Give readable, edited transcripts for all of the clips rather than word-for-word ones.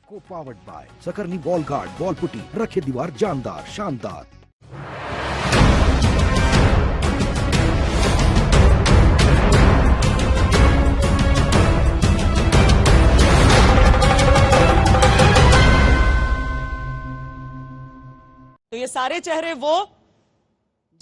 को powered by सकरनी wall guard wall putty, रखे दीवार जानदार शानदार। तो ये सारे चेहरे वो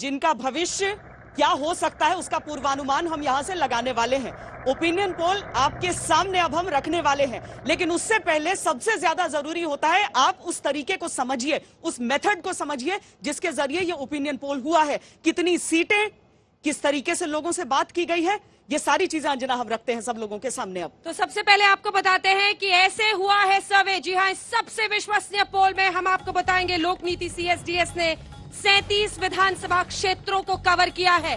जिनका भविष्य क्या हो सकता है उसका पूर्वानुमान हम यहां से लगाने वाले हैं। ओपिनियन पोल आपके सामने अब हम रखने वाले हैं, लेकिन उससे पहले सबसे ज्यादा जरूरी होता है आप उस तरीके को समझिए, उस मेथड को समझिए जिसके जरिए ये ओपिनियन पोल हुआ है। कितनी सीटें, किस तरीके से लोगों से बात की गई है, ये सारी चीजें अंजना हम रखते हैं सब लोगों के सामने। अब तो सबसे पहले आपको बताते हैं कि ऐसे हुआ है सर्वे। जी हाँ, सबसे विश्वसनीय पोल में हम आपको बताएंगे लोकनीति CSDS ने 37 विधानसभा क्षेत्रों को कवर किया है।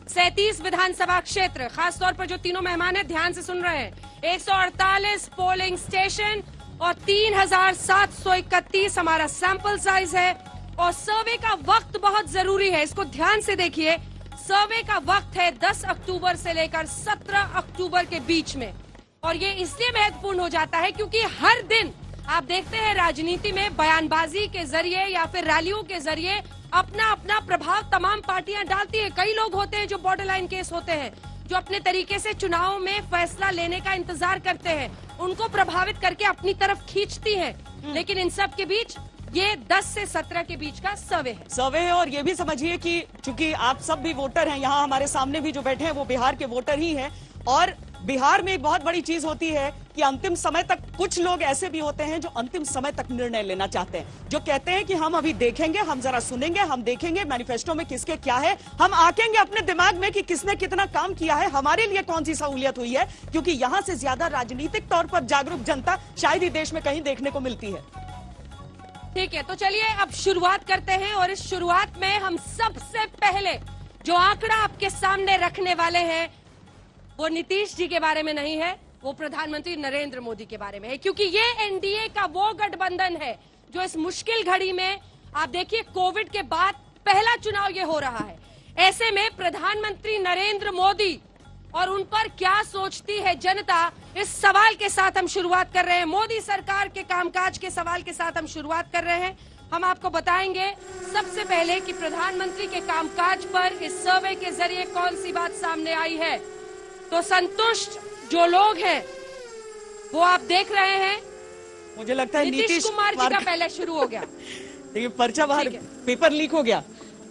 37 विधानसभा क्षेत्र, खासतौर पर जो तीनों मेहमान हैं ध्यान से सुन रहे हैं। 148 पोलिंग स्टेशन और 3731 हमारा सैंपल साइज है। और सर्वे का वक्त बहुत जरूरी है, इसको ध्यान से देखिए। सर्वे का वक्त है 10 अक्टूबर से लेकर 17 अक्टूबर के बीच में। और ये इसलिए महत्वपूर्ण हो जाता है क्योंकि हर दिन आप देखते हैं राजनीति में बयानबाजी के जरिए या फिर रैलियों के जरिए अपना अपना प्रभाव तमाम पार्टियां डालती है। कई लोग होते हैं जो बॉर्डर लाइन केस होते हैं, जो अपने तरीके से चुनाव में फैसला लेने का इंतजार करते हैं, उनको प्रभावित करके अपनी तरफ खींचती है। लेकिन इन सब के बीच ये 10 से 17 के बीच का सर्वे है। और ये भी समझिए कि चूंकि आप सब भी वोटर हैं, यहाँ हमारे सामने भी जो बैठे हैं वो बिहार के वोटर ही हैं। और बिहार में एक बहुत बड़ी चीज होती है कि अंतिम समय तक कुछ लोग ऐसे भी होते हैं जो अंतिम समय तक निर्णय लेना चाहते हैं, जो कहते हैं कि हम अभी देखेंगे, हम जरा सुनेंगे, हम देखेंगे मैनिफेस्टो में किसके क्या है, हम आंकेंगे अपने दिमाग में कि किसने कितना काम किया है, हमारे लिए कौन सी सहूलियत हुई है। क्योंकि यहाँ से ज्यादा राजनीतिक तौर पर जागरूक जनता शायद ही देश में कहीं देखने को मिलती है। ठीक है, तो चलिए अब शुरुआत करते हैं। और इस शुरुआत में हम सबसे पहले जो आंकड़ा आपके सामने रखने वाले हैं वो नीतीश जी के बारे में नहीं है, वो प्रधानमंत्री नरेंद्र मोदी के बारे में है। क्योंकि ये एनडीए का वो गठबंधन है जो इस मुश्किल घड़ी में, आप देखिए कोविड के बाद पहला चुनाव ये हो रहा है। ऐसे में प्रधानमंत्री नरेंद्र मोदी और उन पर क्या सोचती है जनता, इस सवाल के साथ हम शुरुआत कर रहे हैं। मोदी सरकार के कामकाज के सवाल के साथ हम शुरुआत कर रहे हैं। हम आपको बताएंगे सबसे पहले कि प्रधानमंत्री के कामकाज पर इस सर्वे के जरिए कौन सी बात सामने आई है। तो संतुष्ट जो लोग हैं वो आप देख रहे हैं। मुझे लगता है नीतीश कुमार जी का पहले शुरू हो गया। देखिए पर्चा बाहर, पेपर लीक हो गया।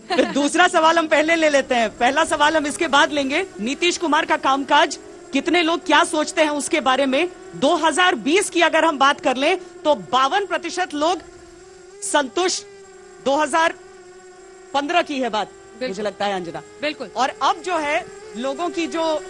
फिर दूसरा सवाल हम पहले ले लेते हैं, पहला सवाल हम इसके बाद लेंगे। नीतीश कुमार का कामकाज कितने लोग क्या सोचते हैं उसके बारे में। 2020 की अगर हम बात कर लें तो 52% लोग संतुष्ट। 2015 की है बात मुझे लगता है अंजना, बिल्कुल। और अब जो है लोगों की जो,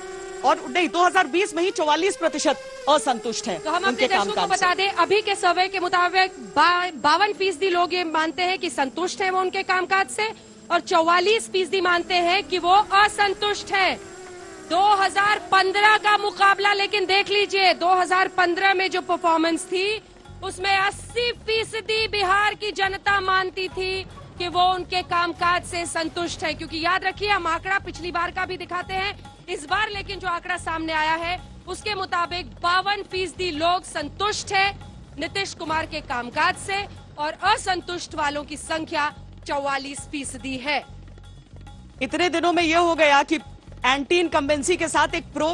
और नहीं 2020 में ही 44% असंतुष्ट हैं। तो हम अपने दर्शकों को बता दें, अभी के सर्वे के मुताबिक 52% लोग ये मानते हैं कि संतुष्ट हैं वो उनके कामकाज से, और 44% मानते हैं कि वो असंतुष्ट हैं। 2015 का मुकाबला लेकिन देख लीजिए, 2015 में जो परफॉर्मेंस थी उसमें 80% बिहार की जनता मानती थी कि वो उनके कामकाज से संतुष्ट है। क्योंकि याद रखिए हम आंकड़ा पिछली बार का भी दिखाते हैं, इस बार लेकिन जो आंकड़ा सामने आया है उसके मुताबिक 52% लोग संतुष्ट है नीतीश कुमार के कामकाज से, और असंतुष्ट वालों की संख्या 44% है। इतने दिनों में यह हो गया कि एंटी इनकम्बेंसी के साथ एक प्रो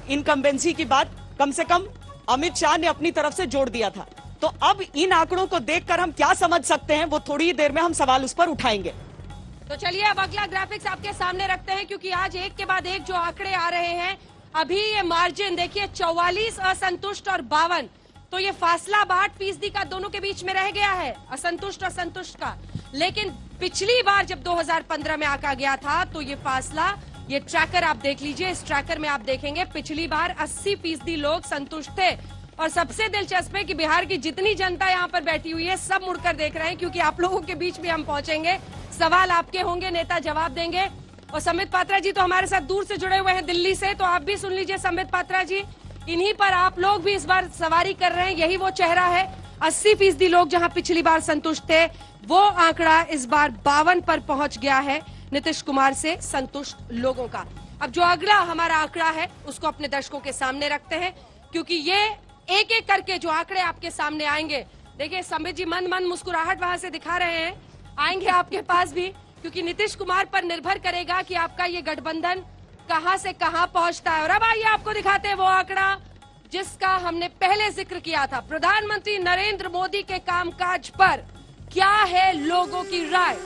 इनकम्बेंसी की बात कम से कम अमित शाह ने अपनी तरफ से जोड़ दिया था। तो अब इन आंकड़ों को देखकर हम क्या समझ सकते हैं वो थोड़ी देर में हम सवाल उस पर उठाएंगे। तो चलिए अब अगला ग्राफिक्स आपके सामने रखते हैं, क्योंकि आज एक के बाद एक जो आंकड़े आ रहे हैं। अभी ये मार्जिन देखिए 44 असंतुष्ट और 52, तो ये फासला 62% का दोनों के बीच में रह गया है, असंतुष्ट और संतुष्ट का। लेकिन पिछली बार जब 2015 में आंका गया था तो ये फासला, ये ट्रैकर आप देख लीजिए, इस ट्रैकर में आप देखेंगे पिछली बार 80% लोग संतुष्ट थे। और सबसे दिलचस्प है कि बिहार की जितनी जनता यहाँ पर बैठी हुई है सब मुड़कर देख रहे हैं, क्योंकि आप लोगों के बीच में हम पहुंचेंगे, सवाल आपके होंगे, नेता जवाब देंगे। और संबित पात्रा जी तो हमारे साथ दूर से जुड़े हुए हैं दिल्ली से, तो आप भी सुन लीजिए संबित पात्रा जी, इन्हीं पर आप लोग भी इस बार सवारी कर रहे हैं। यही वो चेहरा है, 80% लोग जहां पिछली बार संतुष्ट थे, वो आंकड़ा इस बार 52 पर पहुंच गया है नीतीश कुमार से संतुष्ट लोगों का। अब जो अगला हमारा आंकड़ा है उसको अपने दर्शकों के सामने रखते हैं, क्योंकि ये एक एक करके जो आंकड़े आपके सामने आएंगे, देखिए संबित जी मन मुस्कुराहट वहां से दिखा रहे हैं, आएंगे आपके पास भी, क्योंकि नीतीश कुमार पर निर्भर करेगा कि आपका ये गठबंधन कहां से कहां पहुंचता है। और अब आइए आपको दिखाते हैं वो आंकड़ा जिसका हमने पहले जिक्र किया था। प्रधानमंत्री नरेंद्र मोदी के कामकाज पर क्या है लोगों की राय।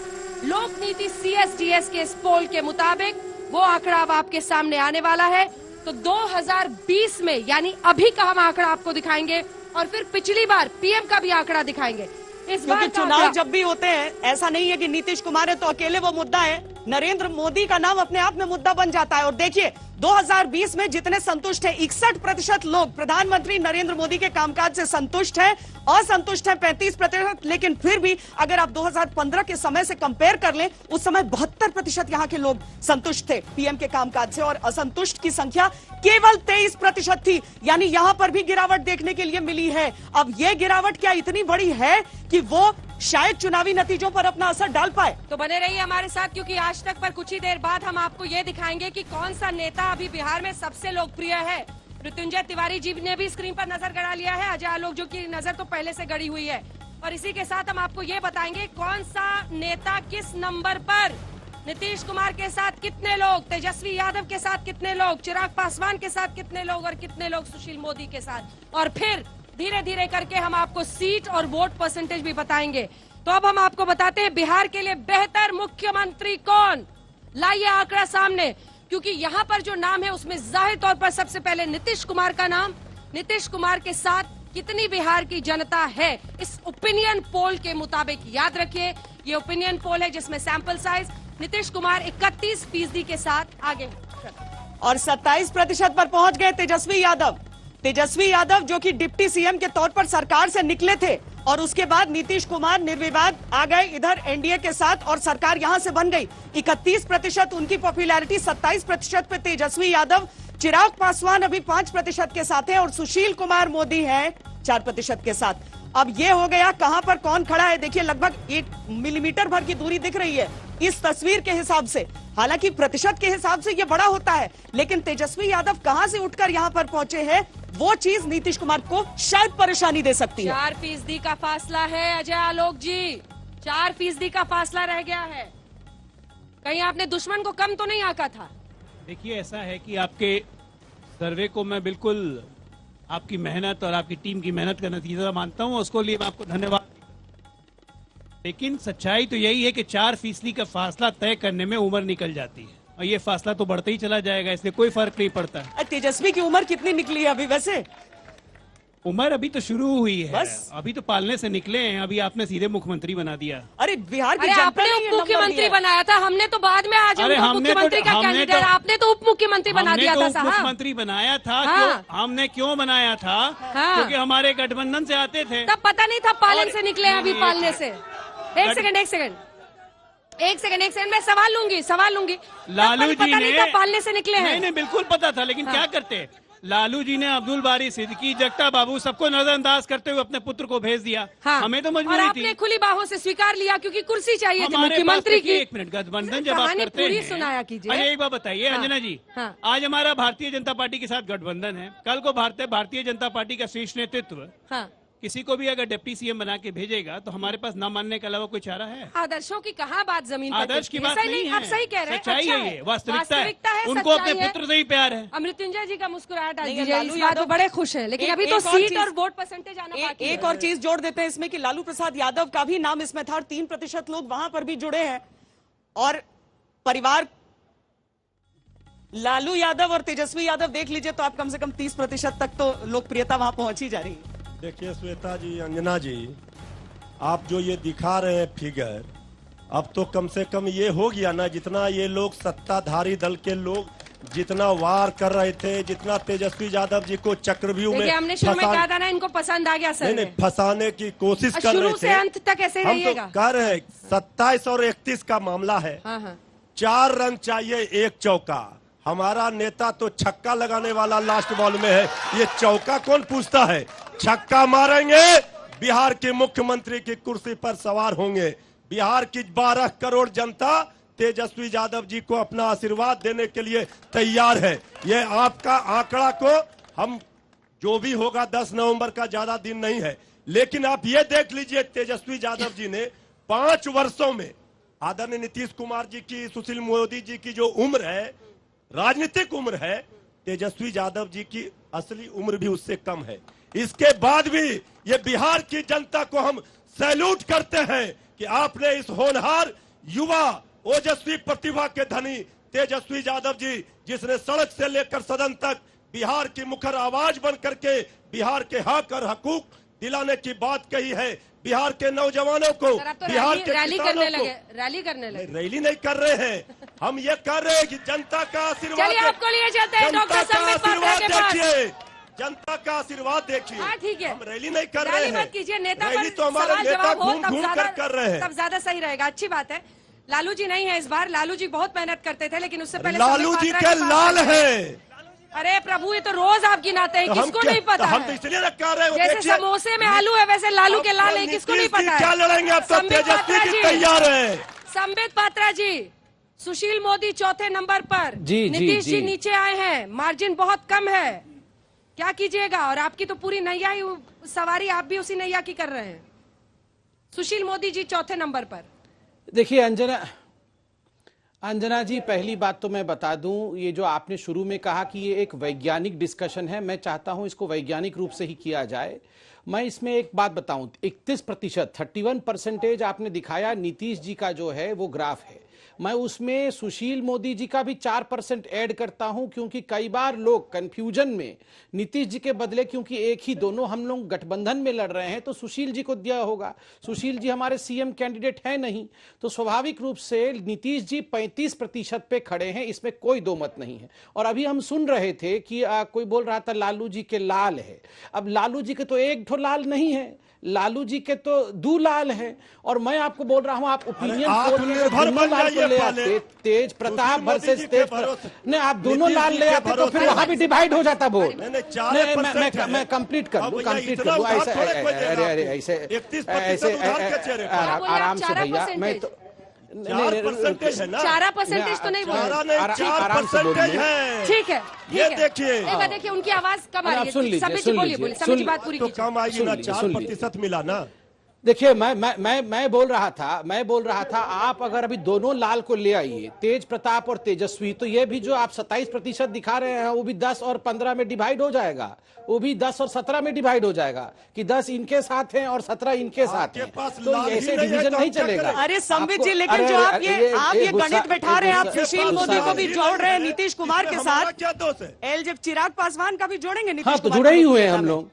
लोक नीति CSDS के इस पोल के मुताबिक वो आंकड़ा अब आपके सामने आने वाला है। तो 2020 में यानी अभी का हम आंकड़ा आपको दिखाएंगे और फिर पिछली बार PM का भी आंकड़ा दिखाएंगे। इस बार चुनाव जब भी होते हैं ऐसा नहीं है कि नीतीश कुमार है तो अकेले वो मुद्दा है, नरेंद्र मोदी का नाम अपने आप में मुद्दा बन जाता है। और देखिए 2020 में जितने संतुष्ट हैं 61% लोग प्रधानमंत्री नरेंद्र मोदी के कामकाज से संतुष्ट हैं, असंतुष्ट हैं 35%। लेकिन फिर भी अगर आप 2015 के समय से कंपेयर कर लें, उस समय 72% यहां के लोग संतुष्ट थे PM के कामकाज से और असंतुष्ट की संख्या केवल 23% थी। यानी यहां पर भी गिरावट देखने के लिए मिली है। अब यह गिरावट क्या इतनी बड़ी है कि वो शायद चुनावी नतीजों पर अपना असर डाल पाए? तो बने रहिए हमारे साथ, क्योंकि आज तक पर कुछ ही देर बाद हम आपको ये दिखाएंगे कि कौन सा नेता अभी बिहार में सबसे लोकप्रिय है। मृत्युंजय तिवारी जी ने भी स्क्रीन पर नजर गड़ा लिया है, अजय आलोक जो की नजर तो पहले से गड़ी हुई है। और इसी के साथ हम आपको ये बताएंगे कौन सा नेता किस नंबर पर, नीतीश कुमार के साथ कितने लोग, तेजस्वी यादव के साथ कितने लोग, चिराग पासवान के साथ कितने लोग और कितने लोग सुशील मोदी के साथ। और फिर धीरे धीरे करके हम आपको सीट और वोट परसेंटेज भी बताएंगे। तो अब हम आपको बताते हैं बिहार के लिए बेहतर मुख्यमंत्री कौन। लाइए आंकड़ा सामने, क्योंकि यहाँ पर जो नाम है उसमें जाहिर तौर पर सबसे पहले नीतीश कुमार का नाम। नीतीश कुमार के साथ कितनी बिहार की जनता है इस ओपिनियन पोल के मुताबिक। याद रखिए ये ओपिनियन पोल है जिसमें सैंपल साइज नीतीश कुमार 31% के साथ आगे और 27% पर पहुंच गए तेजस्वी यादव। तेजस्वी यादव जो कि डिप्टी CM के तौर पर सरकार से निकले थे और उसके बाद नीतीश कुमार निर्विवाद आ गए इधर NDA के साथ और सरकार यहां से बन गई। 31% उनकी पॉपुलैरिटी, 27% पे तेजस्वी यादव। चिराग पासवान अभी 5% के साथ हैं और सुशील कुमार मोदी हैं 4% के साथ। अब ये हो गया कहां पर कौन खड़ा है। देखिए लगभग 1 मिलीमीटर भर की दूरी दिख रही है इस तस्वीर के हिसाब से। हालांकि प्रतिशत के हिसाब से ये बड़ा होता है, लेकिन तेजस्वी यादव कहां से उठकर यहां पर पहुंचे हैं वो चीज नीतीश कुमार को शायद परेशानी दे सकती है। 4% का फासला है अजय आलोक जी, 4% का फासला रह गया है। कहीं आपने दुश्मन को कम तो नहीं आंका था? देखिए ऐसा है कि आपके सर्वे को मैं बिल्कुल आपकी मेहनत और आपकी टीम की मेहनत का नतीजा मानता हूं, उसको लिए मैं आपको धन्यवाद। लेकिन सच्चाई तो यही है कि 4% का फासला तय करने में उम्र निकल जाती है और ये फासला तो बढ़ता ही चला जाएगा, इसलिए कोई फर्क नहीं पड़ता। तेजस्वी की उम्र कितनी निकली है अभी? वैसे उम्र अभी तो शुरू हुई है, बस अभी तो पालने से निकले हैं, अभी आपने सीधे मुख्यमंत्री बना दिया। अरे बिहार की अरे जनता आपने ने उप ये मुख्यमंत्री बनाया था, हमने तो बाद में आज अरे हमको मुख्यमंत्री का कैंडिडेट, आपने तो उप मुख्यमंत्री बना दिया था साहब। मुख्यमंत्री बनाया था। हाँ। हमने क्यों बनाया था? हाँ। क्योंकि हमारे गठबंधन से आते थे। तब पता नहीं था पालन और- से निकले हैं अभी पालने से। एक सेकंड मैं सवाल लूंगी। लालू जी पता नहीं ने था पालने से निकले हैं। नहीं बिल्कुल पता था, लेकिन क्या करते, लालू जी ने अब्दुल बारी सिद्दीकी, जगता बाबू सबको नजरअंदाज करते हुए अपने पुत्र को भेज दिया। हाँ। हमें तो और मजबूरी आपने थी, खुली बाहों से स्वीकार लिया क्योंकि कुर्सी चाहिए थी हमारे मुख्यमंत्री पास। की। एक मिनट, गठबंधन जब आप कहानी करते पूरी हैं, सुनाया कीजिए। अरे एक बात बताइए हाँ। अंजना जी, हाँ। आज हमारा भारतीय जनता पार्टी के साथ गठबंधन है, कल को भारतीय जनता पार्टी का शीर्ष नेतृत्व हाँ। किसी को भी अगर डिप्टी CM बना के भेजेगा तो हमारे पास न मानने के अलावा कोई चारा है? आदर्शों की कहाँ बात जमीन पर आदर्श की टिकती है? बात ऐसा नहीं है, आप सही कह रहे हैं। सच्चाई अच्छा है, ये वास्तविकता है। उनको सच्चाई अपने है। पुत्र से ही प्यार है। मृत्युंजय जी का मुस्कुराहट आज नहीं, दीजिए, लालू इस बात यादव पे बड़े खुश है, लेकिन अभी तो एक और सीट चीज- और वोट परसेंटेज आना बाकी है। एक और चीज जोड़ देते हैं इसमें कि लालू प्रसाद यादव का भी नाम इसमें था और 3% लोग वहां पर भी जुड़े हैं। और परिवार लालू यादव और तेजस्वी यादव देख लीजिए तो आप कम से कम 30% तक तो लोकप्रियता वहां पहुंच ही जा रही है। देखिए श्वेता जी, अंजना जी, आप जो ये दिखा रहे हैं फिगर, अब तो कम से कम ये हो गया ना, जितना ये लोग सत्ताधारी दल के लोग जितना वार कर रहे थे, जितना तेजस्वी यादव जी को चक्रव्यूह में हमने शुरू में कहा था ना, इनको पसंद आ गया सर। नहीं फंसाने की कोशिश कर रहे शुरू थे। से अंत तक ऐसे हम रहिएगा। तो कह रहे हैं 27 और 31 का मामला है। हाँ हाँ। 4 रन चाहिए 1 चौका। हमारा नेता तो छक्का लगाने वाला लास्ट बॉल में है, ये चौका कौन पूछता है? छक्का मारेंगे, बिहार के मुख्यमंत्री की कुर्सी पर सवार होंगे। बिहार की 12 करोड़ जनता तेजस्वी यादव जी को अपना आशीर्वाद देने के लिए तैयार है। ये आपका आंकड़ा को हम जो भी होगा 10 नवंबर का ज्यादा दिन नहीं है। लेकिन आप ये देख लीजिए, तेजस्वी यादव जी ने 5 वर्षों में आदरणीय नीतीश कुमार जी की, सुशील मोदी जी की जो उम्र है, राजनीतिक उम्र है, तेजस्वी यादव जी की असली उम्र भी उससे कम है। इसके बाद भी ये बिहार की जनता को हम सैल्यूट करते हैं कि आपने इस होनहार युवा ओजस्वी प्रतिभा के धनी तेजस्वी यादव जी, जिसने सड़क से लेकर सदन तक बिहार की मुखर आवाज बन करके बिहार के हक और हकूक दिलाने की बात कही है, बिहार के नौजवानों को, तो बिहार के रैली किसानों करने को। लगे, रैली करने लगे। रैली नहीं कर रहे हैं, हम ये कर रहे हैं कि जनता का आशीर्वाद, चलिए आपको लिए चलते हैं डॉक्टर संबित पात्रा के पास। देखिए, जनता का आशीर्वाद देखिए। हाँ ठीक है, हम रैली नहीं कर रहे हैं। मत कीजिए, नेता रैली पर तो हमारे सवाल नेता जवाब हो घूम तब घूम ज्यादा कर रहे हैं। तब ज्यादा सही रहेगा। अच्छी बात है। लालू जी नहीं है इस बार, लालू जी बहुत मेहनत करते थे, लेकिन उससे पहले लालू जी के लाल है। अरे प्रभु, ये तो रोज आप गिनाते हैं, किसको नहीं पता हम है? तो इसलिए कर रहे हैं। जैसे समोसे में आलू है, वैसे लालू के लाल है, किसको नहीं पता है? क्या लड़ेंगे आप? तो तेजस्वी जी तैयार है। संबित पात्रा जी, सुशील मोदी चौथे नंबर पर, नीतीश जी नीचे आए हैं, मार्जिन बहुत कम है, क्या कीजिएगा? और आपकी तो पूरी नैया ही सवारी, आप भी उसी नैया की कर रहे हैं। सुशील मोदी जी चौथे नंबर पर। देखिए अंजना जी, पहली बात तो मैं बता दूं, ये जो आपने शुरू में कहा कि ये एक वैज्ञानिक डिस्कशन है, मैं चाहता हूं इसको वैज्ञानिक रूप से ही किया जाए। मैं इसमें एक बात बताऊं, 31%, 31% आपने दिखाया, नीतीश जी का जो है वो ग्राफ है। मैं उसमें सुशील मोदी जी का भी 4% ऐड करता हूं, क्योंकि कई बार लोग कंफ्यूजन में नीतीश जी के बदले, क्योंकि एक ही दोनों हम लोग गठबंधन में लड़ रहे हैं, तो सुशील जी को दिया होगा। सुशील जी हमारे सीएम कैंडिडेट है नहीं, तो स्वाभाविक रूप से नीतीश जी 35% पे खड़े हैं, इसमें कोई दो मत नहीं है। और अभी हम सुन रहे थे कि कोई बोल रहा था लालू जी के लाल है। अब लालू जी के तो एक ठो लाल नहीं है, लालू जी के तो 2 लाल है। और मैं आपको बोल रहा हूं, आप ओपिनियन तेज प्रताप वर्सेस तेज, नहीं आप दोनों लाल ले आते तो फिर वहां भी डिवाइड हो जाता वोट। मैं कंप्लीट कर दूं, ऐसे आराम से भैया, मैं तो 4% तो नहीं बोल, आराम से बोलिए। ठीक है, ये देखिए, देखिए उनकी आवाज कम आ रही है। सुन लीजिए, बात पूरी तो कम आएगी ना, 4% मिला ना। देखिए मैं बोल रहा था आप अगर अभी दोनों लाल को ले आइए, तेज प्रताप और तेजस्वी, तो ये भी जो आप 27% दिखा रहे हैं वो भी 10 और 15 में डिवाइड हो जाएगा, वो भी 10 और 17 में डिवाइड हो जाएगा कि 10 इनके साथ हैं और 17 इनके साथ हैं, तो ऐसे डिवीजन नहीं चलेगा। अरे संबित जी, लेकिन जो आप ये गणित बैठा रहे हैं, आप सुशील मोदी को भी जोड़ रहे हैं नीतीश कुमार के साथ, क्या दोष है? जब चिराग पासवान का भी जोड़ेंगे नीतीश हाँ, तो कुमार, जुड़े ही हुए हैं हम लोग।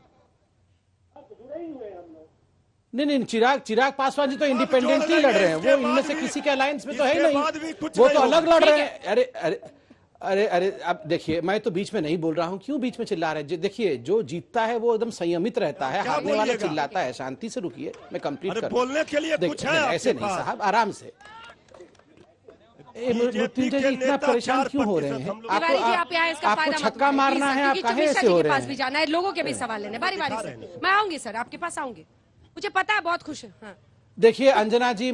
नहीं, चिराग पासवान जी तो इंडिपेंडेंटली लड़ रहे हैं, वो इनमें से किसी के अलायंस में तो है नहीं, वो तो अलग लड़ रहे हैं। अरे अब देखिए, मैं तो बीच में नहीं बोल रहा हूं, क्यों बीच में चिल्ला रहे हैं? देखिए, जो जीतता है वो एकदम संयमित रहता है, हारने वाला चिल्लाता है। शांति से रुकिए, मैं कंप्लीट कर बोलने के लिए कुछ है ऐसे नहीं साहब, आराम से। मृत्युंजय जी इतना परेशान क्यों हो रहे हैं? आपको छक्का मारना है, आप काहे ऐसे हो रहे हैं? भी जाना है, लोगों के भी सवाल लेने, बारी बारी से। मैं आऊंगी सर, आपके पास आऊंगी, मुझे पता है, बहुत खुश है। हाँ। देखिए अंजना जी,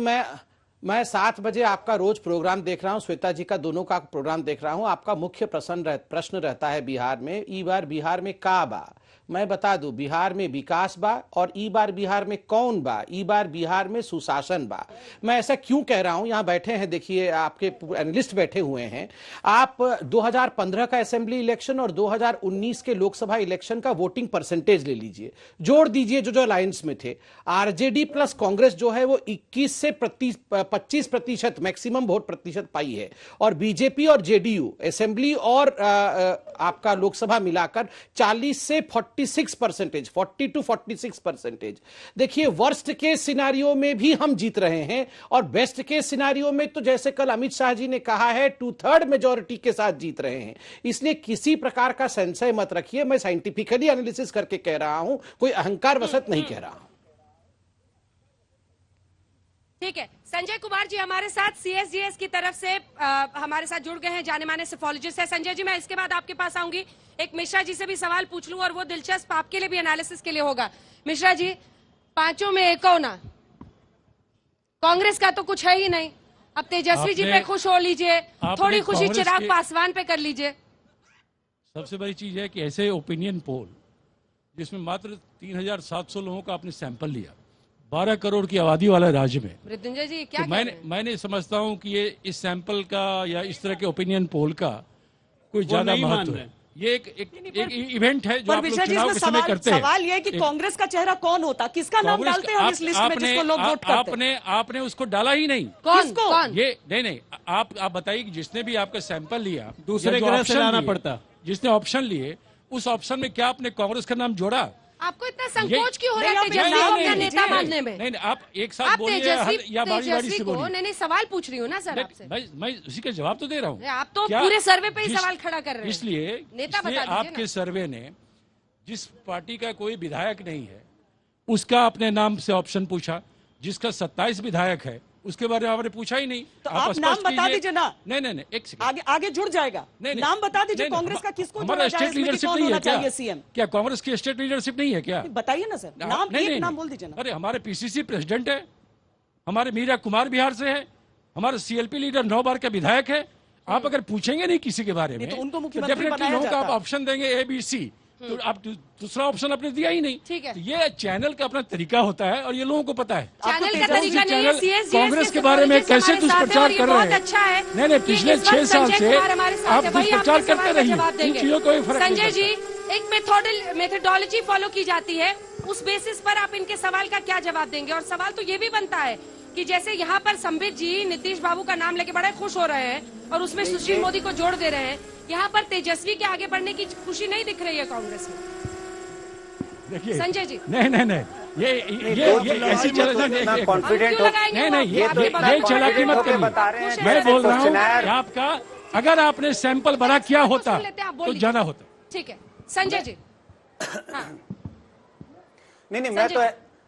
मैं 7 बजे आपका रोज प्रोग्राम देख रहा हूं, श्वेता जी का दोनों का प्रोग्राम देख रहा हूं। आपका मुख्य प्रश्न रहता है बिहार में, ई बार बिहार में का बा। मैं बता दूं, बिहार में विकास बा, और ई बार बिहार में कौन बा? ई बार बिहार में सुशासन बा। मैं ऐसा क्यों कह रहा हूं? यहां बैठे हैं, देखिए आपके एनालिस्ट बैठे हुए हैं। आप 2015 का असेंबली इलेक्शन और 2019 के लोकसभा इलेक्शन का वोटिंग परसेंटेज ले लीजिए, जोड़ दीजिए जो अलायंस में थे। आरजेडी प्लस कांग्रेस जो है वो 21 से 25% मैक्सिमम वोट प्रतिशत पाई है, और बीजेपी और जेडीयू असेंबली और आपका लोकसभा मिलाकर 40 से 46%, 40 to 46%। देखिए, वर्स्ट के सिनारियो में भी हम जीत रहे हैं, और बेस्ट के सिनारियो में तो जैसे कल अमित शाह जी ने कहा है 2/3 मेजॉरिटी के साथ जीत रहे हैं। इसलिए किसी प्रकार का संशय मत रखिए, मैं साइंटिफिकली एनालिसिस करके कह रहा हूं, कोई अहंकार वशत नहीं कह रहा हूं। ठीक है, संजय कुमार जी हमारे साथ सीएसजीएस की तरफ से हमारे साथ जुड़ गए हैं, जाने माने सेफोलॉजिस्ट है। संजय जी, मैं इसके बाद आपके पास आऊंगी, एक मिश्रा जी से भी सवाल पूछ लूं, और वो दिलचस्प आपके लिए भी एनालिसिस के लिए होगा। मिश्रा जी, 5 में एक होना, कांग्रेस का तो कुछ है ही नहीं, अब तेजस्वी जी पे खुश हो लीजिए, थोड़ी खुशी चिराग पासवान पे कर लीजिए। सबसे बड़ी चीज है कि ऐसे ओपिनियन पोल जिसमें मात्र 3,700 लोगों का आपने सैंपल लिया, 12 करोड़ की आबादी वाला राज्य में। मृत्युंजय जी क्या तो कह रहे हैं? मैंने समझता हूं कि ये इस सैंपल का या इस तरह के ओपिनियन पोल का कोई ज्यादा नहीं मान महत्व रहे। है। ये एक इवेंट है जो पर आप लोग विजय जी, चुनाव इसमें के समय करते हैं। सवाल ये है कि कांग्रेस का चेहरा कौन होता, किसका नाम कांग्रेस डालते हैं हम इस लिस्ट में जिसको लोग वोट करते हैं? आपने उसको डाला ही नहीं। कौन किसको? कौन? ये नहीं आप बताइए कि जिसने भी आपका सैंपल लिया, दूसरे या जो ग्रह से ऑप्शन लाना लिए, पड़ता। जिसने ऑप्शन लिए, उस ऑप्शन में क्या आपने कांग्रेस का नाम जोड़ा? आपको इतना संकोच क्यों हो रहा नहीं, है आप तेजस्वी नाम को नहीं अपना लीजिए। नेता मानने में? नहीं, आप एक साथ आप बोलिए या बारी बारी से तेजस्वी को बोलिए। नहीं सवाल पूछ रही हूँ ना सर आपसे। मैं उसी का जवाब तो दे रहा हूँ। आप तो क्या पूरे सर्वे पे ही जिस- सवाल खड़ा कर रहे हैं। इसलिए नेता बता दीजिए आपके ना। सर्वे ने जिस पार्टी का कोई विधायक नहीं है उसका अपने नाम से ऑप्शन पूछा, जिसका 27 विधायक है उसके बारे में आपने पूछा ही नहीं। तो आप स्पष्ट नाम बता कीजिए। दीजिए ना। नहीं, एक सेकंड। आगे आगे जुड़ जाएगा। नहीं, नाम बता दीजिए नहीं, कांग्रेस का किसको हमारा जोड़ा जाए स्टेट इसमें कि लीडरशिप कौन नहीं होना है क्या? चाहिए सीएम? क्या कांग्रेस की स्टेट लीडरशिप नहीं है क्या? बताइए ना सर, नाम नहीं, एक नहीं, नाम बोल दीजिए ना। अरे हमारे पीसीसी प्रेसिडेंट है, हमारे मीरा कुमार बिहार से है, हमारे सीएलपी लीडर 9 बार के विधायक है। आप अगर पूछेंगे नहीं किसी के बारे में नहीं, तो उनको मुख्यमंत्री डेफिनेटली बनाया लोगों का आप जाता। ऑप्शन देंगे ABC, तो आप दूसरा ऑप्शन आपने दिया ही नहीं। ठीक है। तो ये चैनल का अपना तरीका होता है और ये लोगों को पता है। चैनल का तेजस्वी तरीका नहीं है। चैनल CS कांग्रेस के बारे में कैसे दुष्प्रचार कर रहे हैं? अच्छा है। नहीं, कि पिछले इस वक्त 6 साल संजय से कुमार हमारे साथ आप है, वही दुष्प्रचार आपके करते सवाल का रहिए। जवाब इन देंगे। चीजों को कोई फर्क नहीं संजय जी, पड़ता। एक मेथोडोलॉजी फॉलो की जाती है, उस बेसिस पर आप इनके सवाल का क्या जवाब देंगे? और सवाल तो ये भी बनता है कि जैसे यहाँ पर संबित जी नीतीश बाबू का नाम लेके बड़े खुश हो रहे हैं और उसमें सुशील मोदी को जोड़ दे रहे हैं, यहाँ पर तेजस्वी के आगे बढ़ने की खुशी नहीं दिख रही है कांग्रेस में। देखिए संजय जी। नहीं, ये ऐसी चल कॉन्फिडेंट नहीं, ये चालाकी मत करिए। मैं बोल रहा हूँ कि आपका अगर आपने सैंपल बड़ा किया होता तो जाना होता। ठीक है संजय जी। हाँ। नहीं,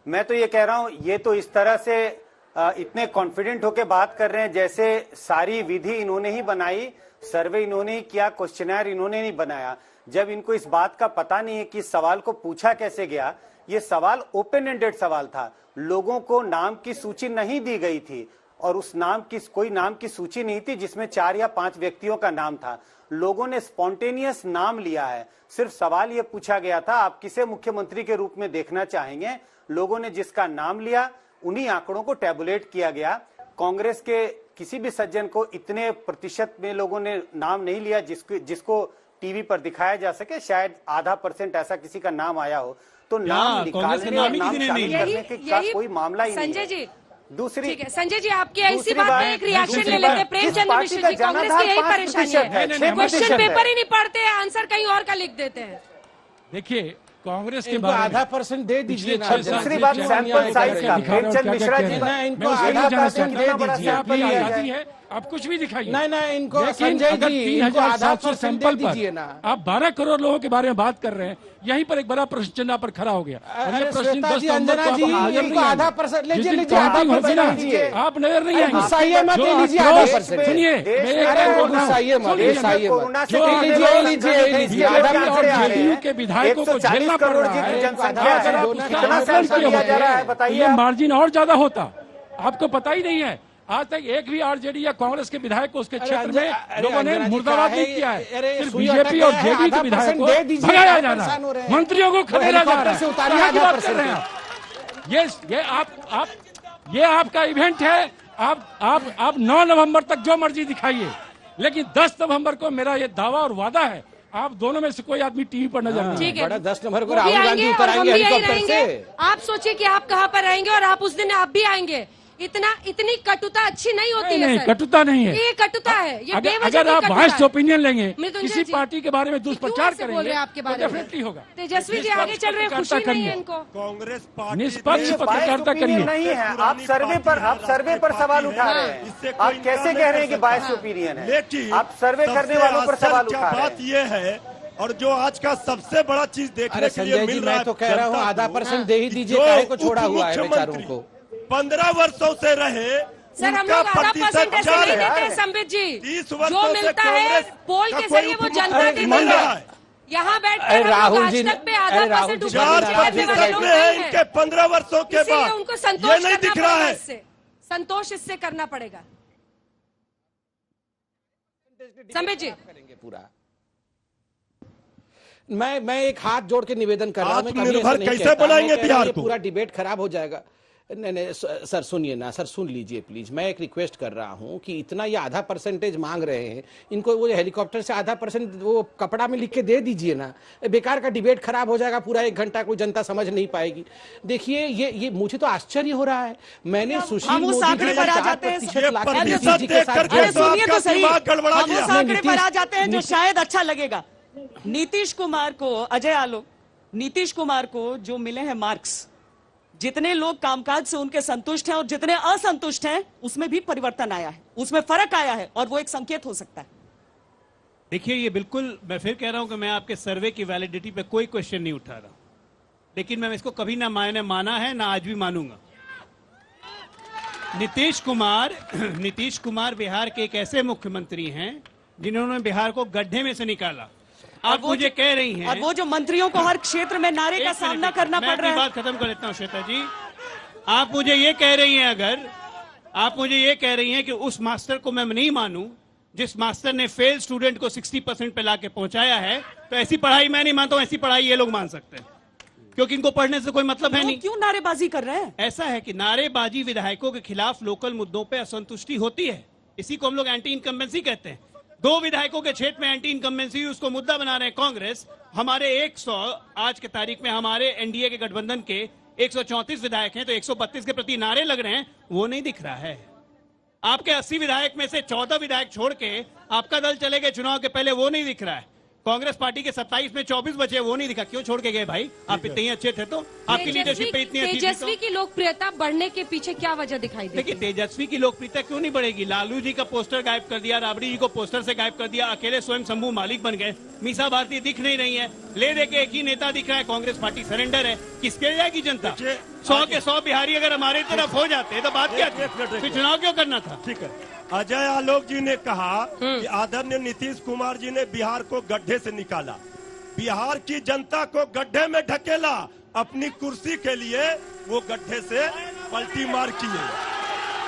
मैं तो ये कह रहा हूँ, ये तो इस तरह से इतने कॉन्फिडेंट होके बात कर रहे हैं जैसे सारी विधि इन्होंने ही बनाई, सर्वे इन्होंने ही किया, क्वेश्चनर इन्होंने नहीं बनाया। जब इनको इस बात का पता नहीं है कि इस सवाल को पूछा कैसे गया, ये सवाल ओपन एंडेड सवाल था, लोगों को नाम की सूची नहीं दी गई थी और उस नाम की कोई नाम की सूची नहीं थी जिसमें 4 या 5 व्यक्तियों का नाम था। लोगों ने स्पॉन्टेनियस नाम लिया है। सिर्फ सवाल ये पूछा गया था आप किसे मुख्यमंत्री के रूप में देखना चाहेंगे। लोगों ने जिसका नाम लिया उन्हीं आंकड़ों को टैबुलेट किया गया। कांग्रेस के किसी भी सज्जन को इतने प्रतिशत में लोगों ने नाम नहीं लिया जिसको टीवी पर दिखाया जा सके। शायद आधा % ऐसा किसी का नाम आया हो। तो नाम निकालने और नाम शामिल करने का कोई मामला ही नहीं है। संजय जी दूसरी ठीक है संजय जी, आपकी ऐसी दूसरी बात बात- पे एक रिएक्शन दूसरी ले लेते बात- हैं। प्रेमचंद जिस पार्टी मिश्र का जी, कांग्रेस जनाधार की यही 5% परेशानी है, है, 6% क्वेश्चन है। पेपर ही नहीं पढ़ते हैं, आंसर कहीं और का लिख देते हैं। देखिए कांग्रेस के इनको बारे में आधा % दे दीजिए ना। पिछले 6 साल दूसरी से बात क्या सैंपल क्या साइज का, दिखा रहे हो, प्रेमचंद क्या-क्या मिश्रा कह जी रहे हैं। इनको मैं उसको आधा नहीं जानना % चाहता। दे बड़ा दीजिए। सैंपल आपकी लिया आजादी है। है, आप कुछ भी दिखाइए। नहीं, इनको लेकिन संजय अगर जी, इनको आधा 3,700 % सैंपल दे दीजिए ना। पर आप 12 करोड़ लोगों के बारे में बात कर रहे हैं, यहीं पर एक बड़ा प्रश्न चिन्ह पर खड़ा हो गया। और ये अरे प्रश्न श्वेता 10 जी, नवंबर अंजना को जी, आप नजर इनको नहीं आधा आएंगे। % जिस लीजिए, दिन लीजिए, आधा काउंटिंग होगी ना, % लीजिए। आप नजर नहीं आएंगे। गुस्साइए मत, जो ले लीजिए जो- आधा % सुनिए, देश मैं में एक अरे बात बोल रहा हूं। गुस्साइए मत, सुनिए, गुस्साइए कोरोना मत। से जो कितने लीजिए, लोग लीजिए, संक्रमित हैं, लीजिए, इसके आधा लोग % यहाँ से आ रहे जेडीयू हैं। के विधायकों को 140 झेलना पड़ करोड़ रहा की है। जनसंख्या अगर है, आप दोनों उसका कितना आकलन सैंपल किए लिया जा रहा है होते, बताइए ये आप। मार्जिन और ज्यादा होता। आपको पता ही नहीं है, आज तक एक भी आरजेडी या कांग्रेस के विधायक को उसके क्षेत्र में लोगों ने मुर्दाबाद नहीं किया है। सिर्फ बीजेपी और जेडीयू के विधायक को भगाया जा रहा है, मंत्रियों को खदेड़ा जा रहा है। कहाँ की बात कर रहे हैं आप? ये आपका इवेंट है। आप 9 नवंबर तक जो मर्जी दिखाइए, लेकिन 10 नवंबर को मेरा ये दावा और वादा है, आप दोनों में से कोई आदमी टीवी पर नजर नहीं ठीक है, बड़ा 10 नंबर को वो भी राहुल गांधी आएंगे उतर और हम आएंगे भी यही हेलीकॉप्टर रहेंगे। से। आप सोचिए कि आप कहाँ पर रहेंगे और आप उस दिन आप भी आएंगे। इतनी कटुता अच्छी नहीं होती है नहीं, सर। कटुता नहीं है। ये कटुता है, ये बेवजह अगर की आप कटुता वाइस्ट है। ओपिनियन लेंगे, मृत्युंजय किसी जी, पार्टी के बारे में दुष्प्रचार क्यों ऐसे बोल रहे करेंगे, हैं आपके तो बारे में? डेफिनेटली होगा। तेजस्वी जी आगे चल रहे हैं, खुशी नहीं है इनको। कांग्रेस पार्टी निष्पक्ष पत्रकारिता करिए। नहीं है, आप सर्वे पर सवाल उठा रहे हैं। आप कैसे कह रहे हैं कि बायस ओपिनियन है? लेकिन आप सर्वे करने वालों पर सवाल क्या उठा रहे बात हैं। ये है, और जो आज का सबसे बड़ा चीज देखने अरे के लिए संजय जी, मिल रहा है, मैं तो कह रहा हूँ जनता आधा को, % दे ही दीजिए, जो काहे को छोड़ा उप हुआ है बेचारों मुख्यमंत्री को। 15 वर्षों से रहे, सर हम उनका लोग आधा प्रतिशत % ऐसे 4 नहीं है। देते हैं संबित जी। 30 जो वर्षों से मिलता है कांग्रेस पोल का के कोई जरिए वो उप जनता मुख्यमंत्री देती नहीं है। रहा है। यहाँ बैठ अरे कर राहुल आज जी तक पे ने- आधा अरे राहुल % जी ऊपर चार नीचे करने वाले प्रतिशत लोग में है नहीं इनके हैं। 15 वर्षों के इसीलिए बाद। उनको ये संतोष नहीं करना दिख रहा पड़ेगा है। इससे। संतोष इससे करना पड़ेगा। संबित जी पूरा मैं एक हाथ जोड़ के निवेदन कर रहा हूं, आत्मनिर्भर कैसे बनाएंगे बिहार को? पूरा डिबेट खराब हो जाएगा। नहीं सर सुनिए ना सर, सुन लीजिए प्लीज। मैं एक रिक्वेस्ट कर रहा हूं कि इतना ये आधा परसेंटेज मांग रहे हैं, इनको वो हेलीकॉप्टर से आधा % वो कपड़ा में लिख के दे दीजिए ना, बेकार का डिबेट खराब हो जाएगा पूरा 1 घंटा, कोई जनता समझ नहीं पाएगी। देखिए ये मुझे तो आश्चर्य हो रहा है। मैंने सुशील मोदी जी पर आ जाते हैं जो शायद अच्छा लगेगा। नीतीश कुमार को, अजय आलोक, नीतीश कुमार को जो मिले हैं मार्क्स, जितने लोग कामकाज से उनके संतुष्ट हैं और जितने असंतुष्ट हैं, उसमें भी परिवर्तन आया है, उसमें फर्क आया है, और वो एक संकेत हो सकता है। देखिए, ये बिल्कुल, मैं फिर कह रहा हूं कि मैं आपके सर्वे की वैलिडिटी पे कोई क्वेश्चन नहीं उठा रहा, लेकिन मैं इसको कभी ना मैंने माना है ना आज भी मानूंगा। नीतीश कुमार बिहार के एक ऐसे मुख्यमंत्री हैं जिन्होंने बिहार को गड्ढे में से निकाला। आप मुझे कह रही हैं, और वो जो मंत्रियों को हर क्षेत्र में नारे का सामना करना पड़ रहा है। बात खत्म कर लेता हूं श्वेता जी। आप मुझे ये कह रही हैं, अगर आप मुझे ये कह रही हैं कि उस मास्टर को मैं नहीं मानूं जिस मास्टर ने फेल स्टूडेंट को 60% पे लाके पहुंचाया है, तो ऐसी पढ़ाई मैं नहीं मानता हूं, ऐसी पढ़ाई ये लोग मान सकते हैं, क्योंकि इनको पढ़ने से कोई मतलब है नहीं। क्यों नारेबाजी कर रहे हैं? ऐसा है कि नारेबाजी विधायकों के खिलाफ लोकल मुद्दों पे असंतुष्टि होती है, इसी को हम लोग एंटी इनकम्बेंसी कहते हैं। 2 विधायकों के क्षेत्र में एंटी इनकम्बेंसी, उसको मुद्दा बना रहे हैं कांग्रेस। हमारे 100 आज के तारीख में हमारे एनडीए के गठबंधन के 134 विधायक हैं, तो 132 के प्रति नारे लग रहे हैं, वो नहीं दिख रहा है। आपके 80 विधायक में से 14 विधायक छोड़ के आपका दल चले गए चुनाव के पहले, वो नहीं दिख रहा है। कांग्रेस पार्टी के 27 में 24 बचे, वो नहीं दिखा। क्यों छोड़ के गए भाई? आप इतने ही अच्छे थे तो आपकी लीडरशिप पे इतनी अच्छी। तेजस्वी की लोकप्रियता बढ़ने के पीछे क्या वजह दिखाई देती है? देखिए, तेजस्वी की लोकप्रियता क्यों नहीं बढ़ेगी? लालू जी का पोस्टर गायब कर दिया, राबड़ी जी को पोस्टर से गायब कर दिया, अकेले स्वयं शंभू मालिक बन गए, मीसा भारती दिख नहीं रही है, ले दे के एक ही नेता दिख रहा है, कांग्रेस पार्टी सरेंडर है। किसके जाएगी जनता? 100 के 100 बिहारी अगर हमारी तरफ हो जाते तो बात क्या थी? फिर चुनाव क्यों करना था? ठीक है, अजय आलोक जी ने कहा कि आदरणीय नीतीश कुमार जी ने बिहार को गड्ढे से निकाला, बिहार की जनता को गड्ढे में ढकेला, अपनी कुर्सी के लिए वो गड्ढे से पलटी मार किए,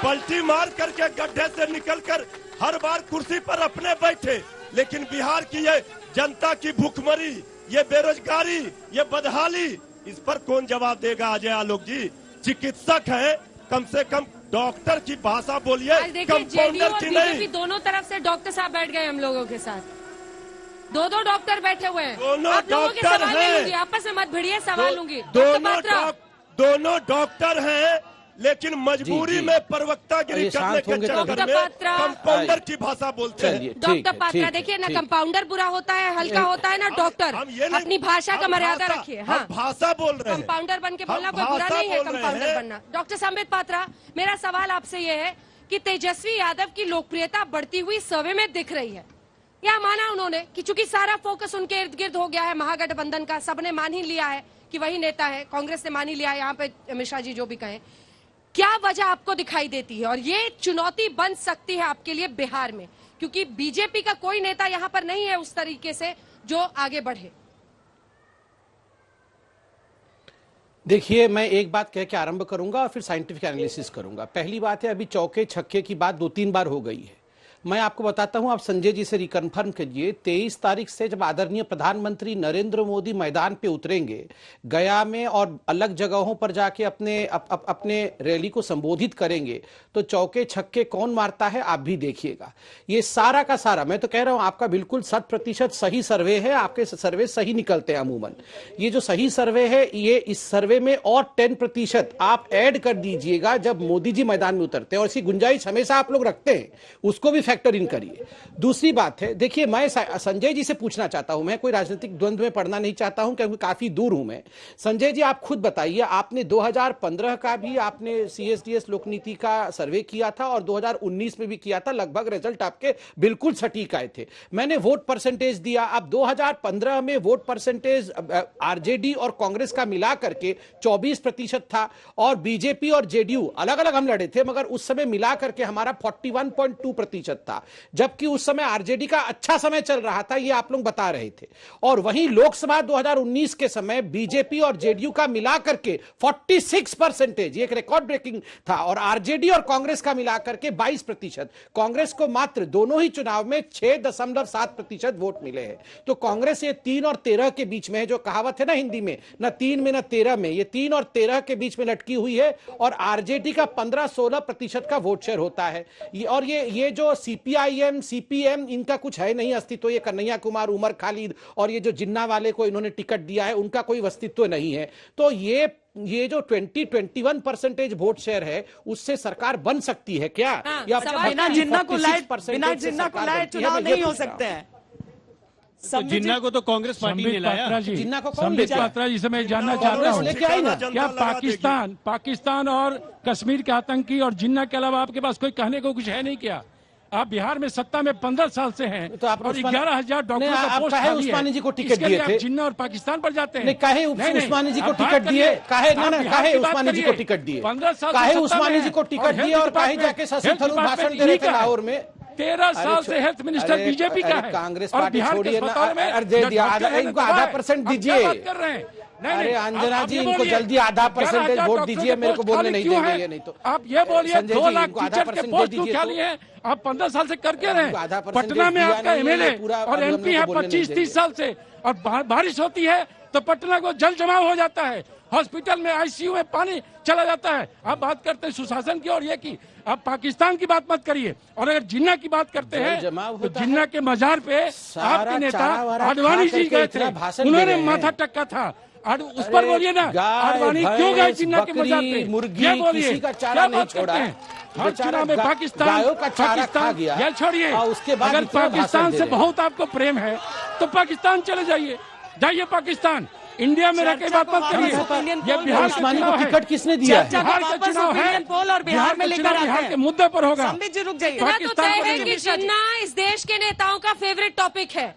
पलटी मार करके गड्ढे से निकलकर हर बार कुर्सी पर अपने बैठे। लेकिन बिहार की ये जनता की भूखमरी, ये बेरोजगारी, ये बदहाली, इस पर कौन जवाब देगा? अजय आलोक जी चिकित्सक है, कम से कम डॉक्टर की भाषा बोलिए, कंपाउंडर की नहीं। दोनों तरफ से डॉक्टर साहब बैठ गए हम लोगों के साथ, 2 डॉक्टर बैठे हुए हैं। दोनों आप लोगों के सवाल हैं। लूंगी, आपस में मत भिड़िए, सवाल लूंगी। दोनों डॉक्टर हैं, लेकिन मजबूरी में प्रवक्तागिरी करने के चक्कर में कंपाउंडर की भाषा बोलते हैं। डॉक्टर पात्रा, देखिए ना, कंपाउंडर बुरा होता है, हल्का होता है ना डॉक्टर, अपनी भाषा का मर्यादा रखिए। हाँ, भाषा बोल रहे हैं, कंपाउंडर बन के बोलना कोई बुरा नहीं है, कंपाउंडर बनना। डॉक्टर संबित पात्रा, मेरा सवाल आपसे ये है कि तेजस्वी यादव की लोकप्रियता बढ़ती हुई सर्वे में दिख रही है, या माना उन्होंने कि चूंकि सारा फोकस उनके इर्द गिर्द हो गया है महागठबंधन का, सबने मान ही लिया है कि वही नेता है, कांग्रेस ने मान ही लिया है, यहाँ पे अमित शाह जी जो भी कहें, क्या वजह आपको दिखाई देती है? और ये चुनौती बन सकती है आपके लिए बिहार में, क्योंकि बीजेपी का कोई नेता यहाँ पर नहीं है उस तरीके से जो आगे बढ़े। देखिए, मैं एक बात कह के आरंभ करूंगा और फिर साइंटिफिक एनालिसिस करूंगा। पहली बात है, अभी चौके छक्के की बात 2-3 बार हो गई है। मैं आपको बताता हूं, आप संजय जी से रिकन्फर्म कीजिए। 23 तारीख से जब आदरणीय प्रधानमंत्री नरेंद्र मोदी मैदान पे उतरेंगे, गया में और अलग जगहों पर जाके अपने रैली को संबोधित करेंगे, तो चौके छक्के कौन मारता है आप भी देखिएगा। ये सारा का सारा, मैं तो कह रहा हूं, आपका बिल्कुल 100% सही सर्वे है, आपके सर्वे सही निकलते हैं अमूमन। ये जो सही सर्वे है, ये इस सर्वे में और 10% आप ऐड कर दीजिएगा जब मोदी जी मैदान में उतरते हैं, और इसी गुंजाइश हमेशा आप लोग रखते हैं, उसको भी फैक्टर इन करिए। दूसरी बात है, देखिए, मैं संजय जी से पूछना चाहता हूं, मैं कोई राजनीतिक द्वंद्व में पड़ना नहीं चाहता हूं क्योंकि काफी दूर हूं मैं। संजय जी, आप खुद बताइए, आपने 2015 का भी आपने CSDS लोकनीति का सर्वे किया था और 2019 में भी किया था, लगभग रिजल्ट आपके बिल्कुल सटीक आए थे। मैंने वोट परसेंटेज दिया, अब 2015 में वोट परसेंटेज आरजेडी और कांग्रेस का मिला करके 24% था, और बीजेपी और जेडीयू अलग अलग हम लड़े थे, मगर उस समय मिला करके हमारा 41.2% था, जबकि उस समय आरजेडी का अच्छा समय चल रहा था, ये आप लोग बता रहे थे। और वहीं लोकसभा 2019 के समय बीजेपी और जेडीयू का मिलाकर के 46%, ये एक रिकॉर्ड ब्रेकिंग था, और आरजेडी और कांग्रेस का मिलाकर के 22%। कांग्रेस को मात्र दोनों ही चुनाव में 6.7% वोट मिले हैं। तो कांग्रेस ये 3 और 13 के बीच में है, जो कहावत है ना हिंदी में, न 3 में न 13 में, ये 3 और 13 के बीच में लटकी हुई है। और आरजेडी का 15-16% का वोट शेयर होता है। और ये जो सीपीआईएम, सीपीएम, इनका कुछ है नहीं अस्तित्व। ये कन्हैया कुमार, उमर खालिद और ये जो जिन्ना वाले को इन्होंने टिकट दिया है, उनका कोई अस्तित्व नहीं है। तो ये जो 21% वोट शेयर है, उससे सरकार बन सकती है क्या? या बिना जिन्ना को लाए चुनाव नहीं हो सकते हैं। तो जिन्ना को तो कांग्रेस पार्टी ने लाया। जिन्ना को कौन संबित पात्रा जी से मैं जानना चाहता हूँ, क्या पाकिस्तान और कश्मीर के आतंकी और जिन्ना के अलावा आपके पास कोई कहने को कुछ है नहीं क्या? आप बिहार में सत्ता में 15 साल से हैं, तो आप और 11,000 डॉक्टर का पोस्ट खाली है। उस्मानी जी को टिकट दिए थे, जिन्ना और पाकिस्तान पर जाते हैं। नहीं, काहे उस्मानी जी को टिकट दिए? काहे उस्मानी जी को टिकट दिए? 15 साल काहे उस्मानी जी को टिकट दिए और काहे जाके शशि थरूर भाषण दे रहे थे लाहौर में? 13 साल से हेल्थ मिनिस्टर बीजेपी का है। कांग्रेस पार्टी छोड़िए ना, इनको आधा % दीजिए। अरे अंजना जी, इनको जल्दी आधा % वोट दीजिए, मेरे को बोलने नहीं देंगे ये। नहीं तो आप ये बोलिए 2 लाख टीचर के पोस्ट क्यों खाली है? आप 15 साल से करके रहे। पटना में आपका एमएलए और एमपी है 25-30 साल से, और बारिश होती है तो पटना को जल जमाव हो जाता है, हॉस्पिटल में आईसीयू में पानी चला जाता है। आप बात करते हैं सुशासन की और ये की, आप पाकिस्तान की बात मत करिए। और अगर जिन्ना की बात करते हैं तो जिन्ना के मजार पे आपके नेता आडवाणी जी गए थे, उन्होंने माथा टक्का था। उस पर बोलिए ना, आडवाणी क्यों गए जिन्ना के मजार पे? ये बोलिए, क्या बात करते हैं? हर चुनाव में पाकिस्तान ये छोड़िए। अगर पाकिस्तान से बहुत आपको प्रेम है तो पाकिस्तान चले जाइए पाकिस्तान। इंडिया में रहकर बात मत करिए। ये बिहार को टिकट किसने दिया? बिहार का चुनाव है, और बिहार में लेकर बिहार के मुद्दे पर होगा। संबित जी रुक जाइए। पाकिस्तान है कि जिन्ना इस देश के नेताओं का फेवरेट टॉपिक है,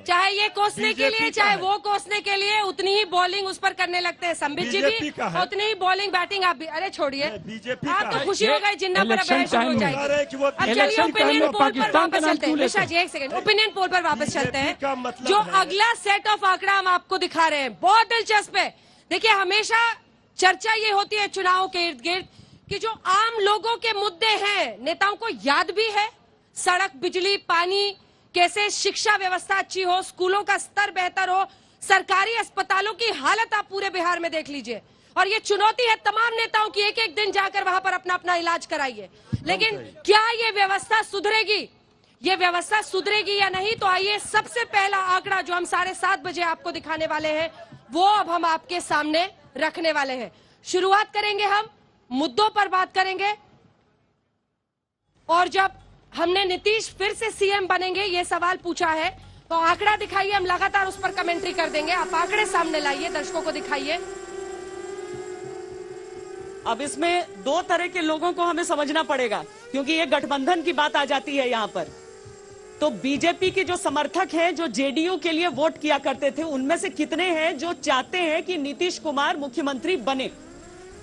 चाहे ये कोसने के लिए चाहे वो कोसने के लिए, उतनी ही बॉलिंग उस पर करने लगते हैं। संबित जी भी उतनी ही बॉलिंग बैटिंग आप भी। अरे छोड़िए, आप तो खुशी हो गए जिन्ना पर बहस शुरू हो जाएगी। अब चलिए ओपिनियन पोल पर वापस चलते हैं। मिश्रा जी एक सेकंड, ओपिनियन पोल पर वापस चलते हैं। जो अगला सेट ऑफ आंकड़ा हम आपको दिखा रहे हैं, बहुत दिलचस्प है। देखिए, हमेशा चर्चा ये होती है चुनाव के इर्द गिर्द कि जो आम लोगों के मुद्दे हैं, नेताओं को याद भी है। सड़क, बिजली, पानी, कैसे शिक्षा व्यवस्था अच्छी हो, स्कूलों का स्तर बेहतर हो, सरकारी अस्पतालों की हालत आप पूरे बिहार में देख लीजिए। और ये चुनौती है तमाम नेताओं की, एक एक दिन जाकर वहां पर अपना अपना इलाज कराइए। लेकिन क्या ये व्यवस्था सुधरेगी? ये व्यवस्था सुधरेगी या नहीं? तो आइए, सबसे पहला आंकड़ा जो हम 7:30 बजे आपको दिखाने वाले हैं, वो अब हम आपके सामने रखने वाले हैं। शुरुआत करेंगे, हम मुद्दों पर बात करेंगे, और जब हमने नीतीश फिर से सीएम बनेंगे ये सवाल पूछा है तो आंकड़ा दिखाइए, हम लगातार उस पर कमेंट्री कर देंगे। आप आंकड़े सामने लाइए, दर्शकों को दिखाइए। अब इसमें 2 तरह के लोगों को हमें समझना पड़ेगा, क्योंकि ये गठबंधन की बात आ जाती है यहाँ पर। तो बीजेपी के जो समर्थक हैं, जो जेडीयू के लिए वोट किया करते थे, उनमें से कितने हैं जो चाहते हैं कि नीतीश कुमार मुख्यमंत्री बने?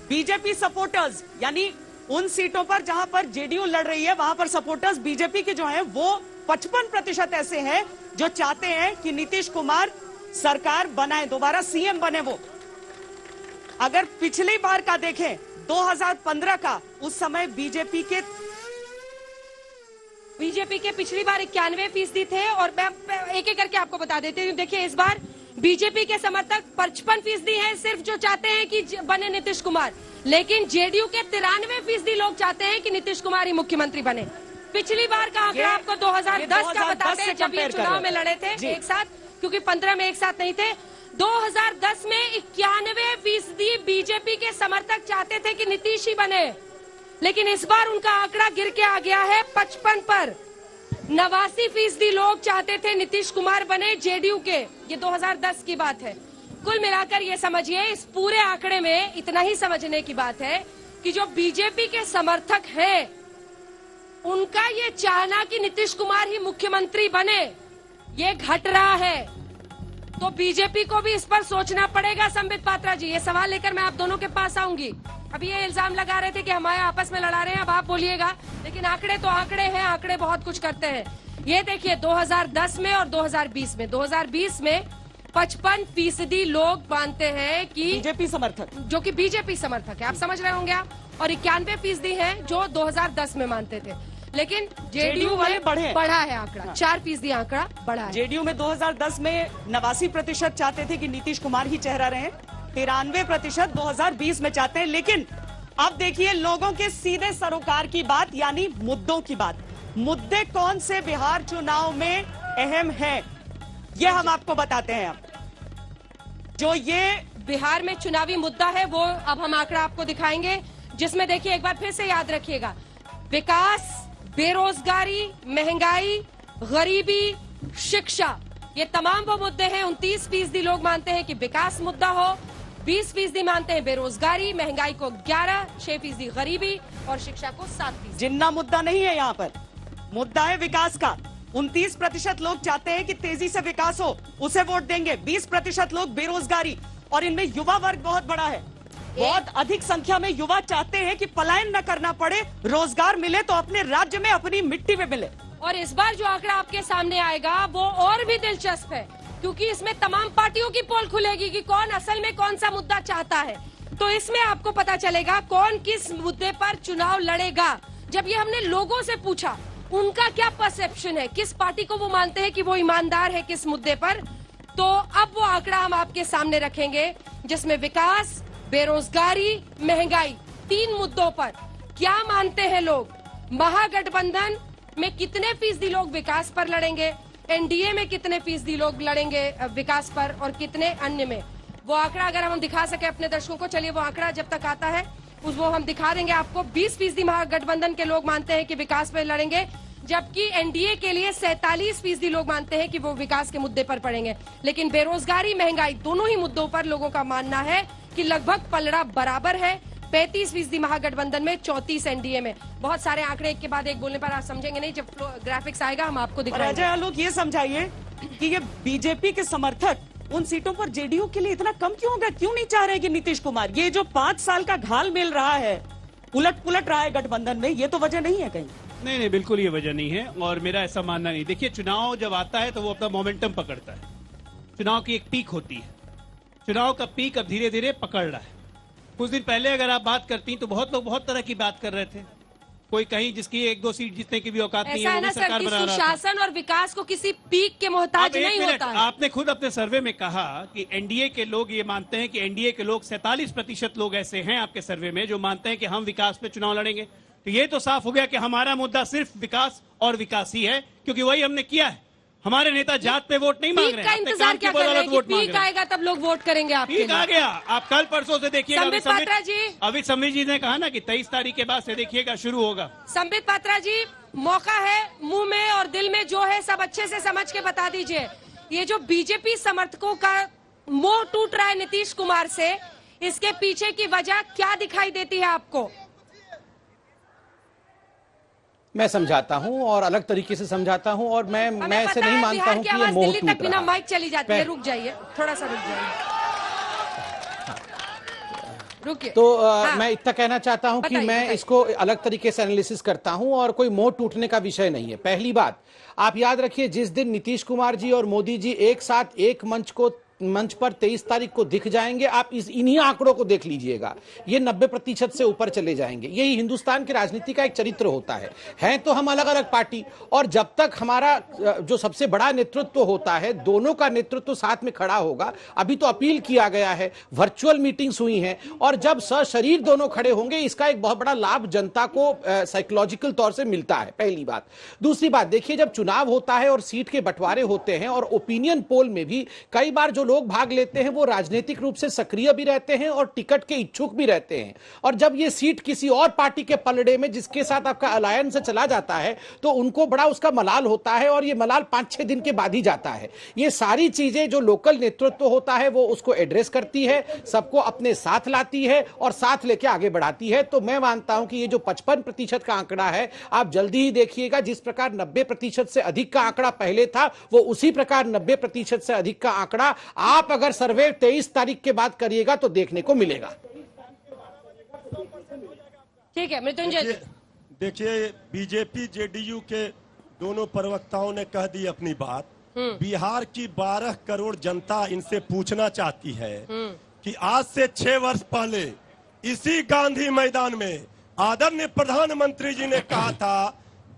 बीजेपी सपोर्टर्स, यानी उन सीटों पर जहां पर जेडीयू लड़ रही है, वहां पर सपोर्टर्स बीजेपी के जो हैं वो 55% ऐसे हैं जो चाहते हैं कि नीतीश कुमार सरकार बनाए, दोबारा सीएम बने वो। अगर पिछली बार का देखें, 2015 का, उस समय बीजेपी के पिछली बार 91% थे। और मैं एक एक करके आपको बता देती हूँ। देखिए, इस बार बीजेपी के समर्थक 55% हैं सिर्फ, जो चाहते हैं कि बने नीतीश कुमार। लेकिन जेडीयू के 93% लोग चाहते हैं कि नीतीश कुमार ही मुख्यमंत्री बने। पिछली बार का आंकड़ा आपको 2010 का बताते हैं, जब ये चुनाव में लड़े थे एक साथ, क्योंकि 15 में एक साथ नहीं थे। 2010 में 91% बीजेपी के समर्थक चाहते थे कि नीतीश ही बने, लेकिन इस बार उनका आंकड़ा गिर के आ गया है 55 पर। 89% लोग चाहते थे नीतीश कुमार बने जेडीयू के। ये 2010 की बात है। कुल मिलाकर ये समझिए, इस पूरे आंकड़े में इतना ही समझने की बात है कि जो बीजेपी के समर्थक हैं, उनका ये चाहना कि नीतीश कुमार ही मुख्यमंत्री बने, ये घट रहा है। तो बीजेपी को भी इस पर सोचना पड़ेगा। संबित पात्रा जी, ये सवाल लेकर मैं आप दोनों के पास आऊंगी। अभी ये इल्जाम लगा रहे थे कि हमारे आपस में लड़ा रहे हैं, अब आप बोलिएगा, लेकिन आंकड़े तो आंकड़े हैं, आंकड़े बहुत कुछ करते हैं। ये देखिए 2010 में और 2020 में, 2020 में 55% लोग मानते हैं कि बीजेपी समर्थक, जो कि बीजेपी समर्थक है, आप समझ रहे होंगे आप, और 91% हैं जो 2010 में मानते थे। लेकिन जेडीयू में बढ़ा है आंकड़ा, 4% आंकड़ा बढ़ा है। जेडीयू में 2010 में 89% चाहते थे कि नीतीश कुमार ही चेहरा रहे, 93% 2020 में चाहते हैं। लेकिन अब देखिए लोगों के सीधे सरोकार की बात, यानी मुद्दों की बात। मुद्दे कौन से बिहार चुनाव में अहम हैं, ये हम आपको बताते हैं। अब जो ये बिहार में चुनावी मुद्दा है वो अब हम आंकड़ा आपको दिखाएंगे, जिसमें देखिए एक बार फिर से याद रखिएगा, विकास, बेरोजगारी, महंगाई, गरीबी, शिक्षा, ये तमाम वो मुद्दे हैं। 29% लोग मानते हैं कि विकास मुद्दा हो, 20% मानते हैं बेरोजगारी, महंगाई को 11, 6% गरीबी और शिक्षा को 7%। जिन्ना मुद्दा नहीं है यहाँ पर, मुद्दा है विकास का। 29% लोग चाहते हैं कि तेजी से विकास हो, उसे वोट देंगे। 20% लोग बेरोजगारी, और इनमें युवा वर्ग बहुत बड़ा है। बहुत अधिक संख्या में युवा चाहते हैं कि पलायन न करना पड़े, रोजगार मिले तो अपने राज्य में, अपनी मिट्टी में मिले। और इस बार जो आंकड़ा आपके सामने आएगा वो और भी दिलचस्प है, क्योंकि इसमें तमाम पार्टियों की पोल खुलेगी कि कौन असल में कौन सा मुद्दा चाहता है। तो इसमें आपको पता चलेगा कौन किस मुद्दे पर चुनाव लड़ेगा। जब ये हमने लोगों से पूछा उनका क्या परसेप्शन है, किस पार्टी को वो मानते हैं कि वो ईमानदार है किस मुद्दे पर, तो अब वो आंकड़ा हम आपके सामने रखेंगे, जिसमें विकास, बेरोजगारी, महंगाई, 3 मुद्दों पर क्या मानते हैं लोग। महागठबंधन में कितने फीसदी लोग विकास पर लड़ेंगे, एनडीए में कितने फीसदी लोग लड़ेंगे विकास पर, और कितने अन्य में। वो आंकड़ा अगर हम दिखा सके अपने दर्शकों को, चलिए वो आंकड़ा जब तक आता है वो हम दिखा देंगे आपको। 20% महागठबंधन के लोग मानते हैं कि विकास पर लड़ेंगे, जबकि एनडीए के लिए 47% लोग मानते हैं कि वो विकास के मुद्दे पर पड़ेंगे। लेकिन बेरोजगारी, महंगाई, दोनों ही मुद्दों पर लोगों का मानना है कि लगभग पलड़ा बराबर है। 35% महागठबंधन में, 34 एनडीए में। बहुत सारे आंकड़े एक के बाद एक बोलने पर आप समझेंगे नहीं, जब ग्राफिक्स आएगा हम आपको दिखाएंगे। अजय आलोक, ये समझाइए कि ये बीजेपी के समर्थक उन सीटों पर जेडीयू के लिए इतना कम क्यों हो गया, क्यों नहीं चाह रहे कि नीतीश कुमार, ये जो 5 साल का घाल मिल रहा है, उलट पुलट रहा है गठबंधन में, ये तो वजह नहीं है कहीं? नहीं नहीं, बिल्कुल ये वजह नहीं है, और मेरा ऐसा मानना नहीं। देखिए, चुनाव जब आता है तो वो अपना मोमेंटम पकड़ता है। चुनाव की एक पीक होती है, चुनाव का पीक अब धीरे धीरे पकड़ रहा है। कुछ दिन पहले अगर आप बात करती तो बहुत लोग बहुत तरह की बात कर रहे थे, कोई कहीं जिसकी 1-2 सीट जीतने की भी औकात नहीं है, वो भी सरकार बना रहा था। सुशासन और विकास को किसी पीक के मोहताज नहीं होता है। आपने खुद अपने सर्वे में कहा कि एनडीए के लोग ये मानते हैं कि एनडीए के लोग 47% लोग ऐसे हैं आपके सर्वे में जो मानते हैं कि हम विकास पे चुनाव लड़ेंगे। तो ये तो साफ हो गया कि हमारा मुद्दा सिर्फ विकास और विकास ही है, क्योंकि वही हमने किया है। हमारे नेता जात पे वोट नहीं मांग रहे हैं, इंतजार क्या कर रहे हैं कि पीक आएगा तब लोग वोट करेंगे आपके लिए। पीक आ गया, आप कल परसों से देखिएगा। संबित पात्रा जी, अभी संबित जी ने कहा ना कि 23 तारीख के बाद से देखिएगा शुरू होगा। संबित पात्रा जी, मौका है, मुंह में और दिल में जो है सब अच्छे से समझ के बता दीजिए। ये जो बीजेपी समर्थकों का मोह टूट रहा है नीतीश कुमार से, इसके पीछे की वजह क्या दिखाई देती है आपको? मैं समझाता हूं और अलग तरीके से समझाता हूं, और मैं ऐसे नहीं मानता हूं कि ये मोह टूट रहा है। बिना माइक चली जाती है, रुक जाइए, थोड़ा सा रुक जाइए, रुकिए। तो मैं इतना कहना चाहता हूं कि मैं इसको अलग तरीके से एनालिसिस करता हूं, और कोई मोह टूटने का विषय नहीं है। पहली बात आप याद रखिए, जिस दिन नीतीश कुमार जी और मोदी जी एक साथ एक मंच पर 23 तारीख को दिख जाएंगे, आप इन्हीं आंकड़ों को देख लीजिएगा, ये 90% से ऊपर चले जाएंगे। यही हिंदुस्तान की राजनीति का एक चरित्र होता है तो हम अलग अलग पार्टी, और जब तक हमारा जो सबसे बड़ा नेतृत्व होता है, दोनों का नेतृत्व साथ में खड़ा होगा। अभी तो अपील किया गया है, वर्चुअल मीटिंग्स हुई हैं, और जब सशरीर दोनों खड़े होंगे, इसका एक बहुत बड़ा लाभ जनता को साइकोलॉजिकल तौर से मिलता है, पहली बात। दूसरी बात, देखिए, जब चुनाव होता है और सीट के बंटवारे होते हैं, और ओपिनियन पोल में भी कई बार जो लोग भाग लेते हैं वो राजनीतिक रूप से सक्रिय भी रहते हैं और टिकट के इच्छुक भी रहते हैं, और जब ये सीट किसी और पार्टी के पलड़े में जिसके साथ आपका अलायंस से चला जाता है तो उनको बड़ा उसका मलाल होता है, और ये मलाल 5-6 दिन के बाद ही जाता है। ये सारी चीजें जो लोकल नेतृत्व होता है वो उसको एड्रेस करती है, सबको अपने साथ लाती है और साथ लेके आगे बढ़ाती है। तो मैं मानता हूं कि ये जो 55% का आंकड़ा है, आप जल्दी ही देखिएगा, जिस प्रकार 90% से अधिक का आंकड़ा पहले था वो उसी प्रकार 90% से अधिक का आंकड़ा आप अगर सर्वे 23 तारीख के बाद करिएगा तो देखने को मिलेगा। ठीक है मृत्युंजय। देखिए, बीजेपी जेडीयू के दोनों प्रवक्ताओं ने कह दी अपनी बात। बिहार की 12 करोड़ जनता इनसे पूछना चाहती है कि आज से 6 वर्ष पहले इसी गांधी मैदान में आदरणीय प्रधानमंत्री जी ने कहा था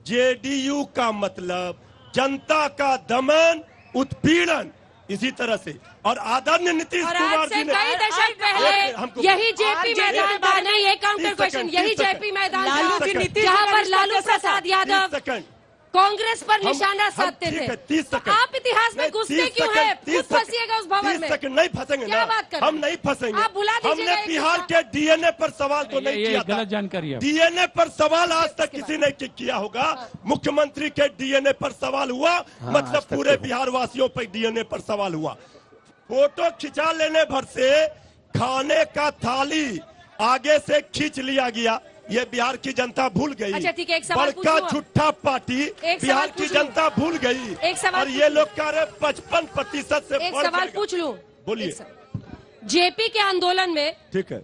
जेडीयू का मतलब जनता का दमन, उत्पीड़न, इसी तरह से। और आदरणीय नीतीश कुमार जी ने कई दशक पहले यही जेपी मैदान था, नहीं ये काउंटर क्वेश्चन, यही जेपी मैदान था जहां पर लालू प्रसाद यादव कांग्रेस पर निशाना साधते थे। 30 सेकंड। आप इतिहास में घुसते क्यों हैं? खुद फंसिएगा उस भवन में। 30 सेकंड नहीं फंसेंगे ना, बात कर हम नहीं फंसेंगे। आप बुला दीजिएगा। हमने बिहार के डीएनए पर सवाल तो नहीं किया था। गलत जानकारी है। डीएनए पर सवाल आज तक किसी ने किया होगा? मुख्यमंत्री के डीएनए पर सवाल हुआ, मतलब पूरे बिहार वासियों पर डीएनए पर सवाल हुआ। फोटो खिंचा लेने भर से खाने का थाली आगे से खींच लिया गया, ये बिहार की जनता भूल गई। अच्छा ठीक है, एक सवाल बड़का झूठा पार्टी बिहार की जनता भूल गई। एक सवाल, और ये लोग कह रहे 55% से एक सवाल पूछ लूं? बोलिए। जेपी के आंदोलन में ठीक है,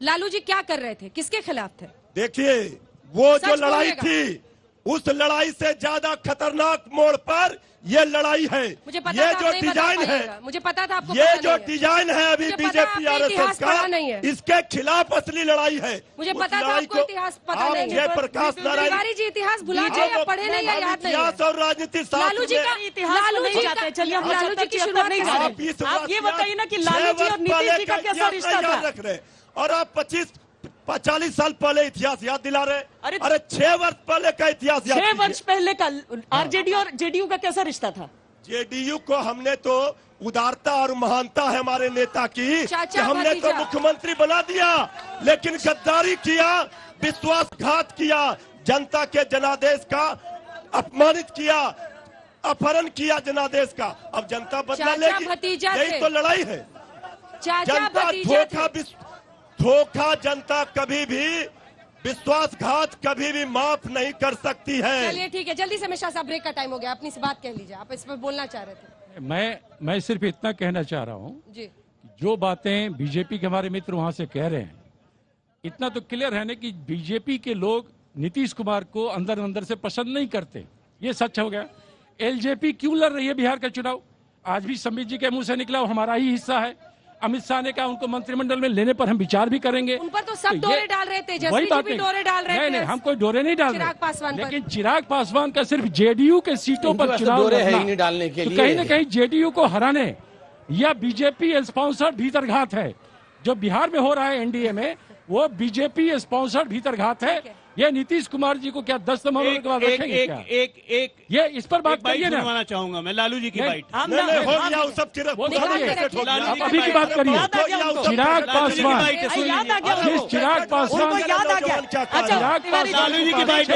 लालू जी क्या कर रहे थे, किसके खिलाफ थे? देखिए, वो जो लड़ाई थी उस लड़ाई से ज्यादा खतरनाक मोड़ पर ये लड़ाई है। मुझे पता ये था जो डिजाइन है, मुझे पता था आपको ये पता जो नहीं है। डिजाइन है अभी बीजेपी आरएसएस का, इसके खिलाफ असली लड़ाई है। मुझे पता था आपको इतिहास पता नहीं है। जयप्रकाश नारायण तिवारी जी इतिहास भुला गए या पढ़े नहीं या याद नहीं है? इतिहास और राजनीति लालू जी का इतिहास नहीं जाते। चलिए हम लालू जी की शुरुआत नहीं जाते। आप ये बताइए ना कि लालू जी और नीतीश जी का कैसा रिश्ता था? रख रहे और आप 40 साल पहले इतिहास याद दिला रहे। अरे 6 वर्ष पहले का इतिहास याद 6 वर्ष पहले का आरजेडी और जेडीयू का कैसा रिश्ता था? जेडीयू को हमने तो उदारता और महानता है हमारे नेता की कि हमने तो मुख्यमंत्री बना दिया, लेकिन गद्दारी किया, विश्वासघात किया, जनता के जनादेश का अपमानित किया, अपहरण किया जनादेश का। अब जनता बदला लेगी, यही तो लड़ाई है। जनता धोखा जनता कभी भी, विश्वासघात कभी भी माफ नहीं कर सकती है। चलिए ठीक है, जल्दी से मिश्रा साहब, ब्रेक का टाइम हो गया, अपनी बात कह लीजिए, आप इस पर बोलना चाह रहे थे। मैं सिर्फ इतना कहना चाह रहा हूँ जी, जो बातें बीजेपी के हमारे मित्र वहां से कह रहे हैं, इतना तो क्लियर है ना कि बीजेपी के लोग नीतीश कुमार को अंदर अंदर से पसंद नहीं करते, ये सच हो गया। एलजेपी क्यों लड़ रही है बिहार का चुनाव? आज भी संबित जी के मुंह से निकला, वो हमारा ही हिस्सा है। अमित शाह ने कहा उनको मंत्रिमंडल में लेने पर हम विचार भी करेंगे। उन पर तो सब डोरे डाल रहे थे, वही बात भी डोरे डाल रहे थे। नहीं, हम कोई डोरे नहीं डाल रहे, लेकिन चिराग पासवान का सिर्फ जेडीयू के सीटों पर चुनाव नहीं डालने के लिए, कहीं न कहीं जेडीयू को हराने या बीजेपी स्पॉन्सर्ड भीतरघात है। जो बिहार में हो रहा है एनडीए में, वो बीजेपी स्पॉन्सर्ड भीतरघात है। ये नीतीश कुमार जी को क्या 10 नंबर के बाद रखेंगे क्या? ये इस पर बात करिए ना। सुनवाना चाहूंगा मैं लालू जी की बाइट। हो गया वो सब आप अभी की बात करिए। चिराग पासवान, याद आ गया, चिराग पासवान, याद आ गया। चिराग पासवान लालू जी की बाइट।